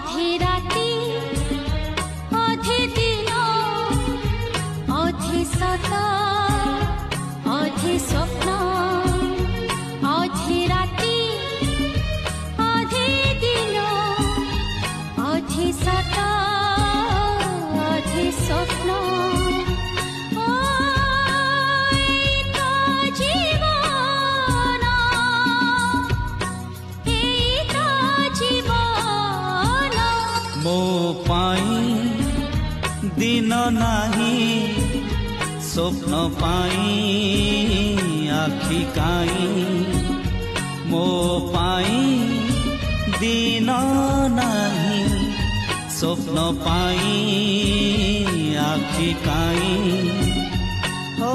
अधे राति अधे दिन अधे सत अधे स्वप्न अधे राति अधे दिन अधे सत अधे स्वप्न मो पाई दिन नाही स्वप्न पाई आखि काई मो पाई दिन नाही स्वप्न पाई आखि काई हो